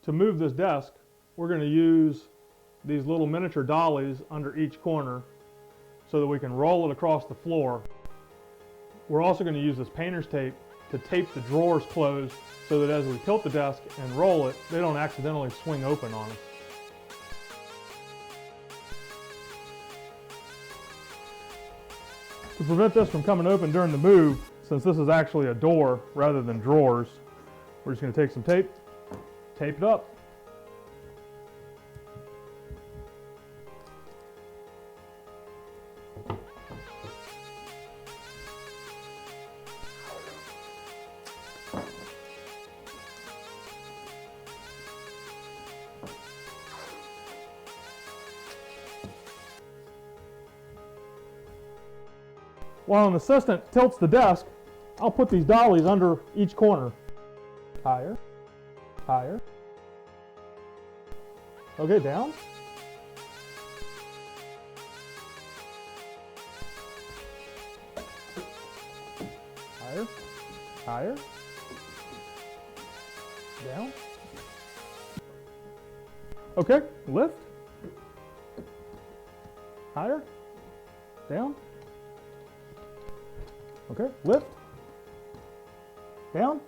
To move this desk, we're going to use these little miniature dollies under each corner so that we can roll it across the floor. We're also going to use this painter's tape to tape the drawers closed so that as we tilt the desk and roll it, they don't accidentally swing open on us. To prevent this from coming open during the move, since this is actually a door rather than drawers, we're just going to take some tape, tape it up. While an assistant tilts the desk, I'll put these dollies under each corner. Higher, higher. Okay, down. Higher, higher. Down. Okay, lift. Higher, down. Okay, lift, down,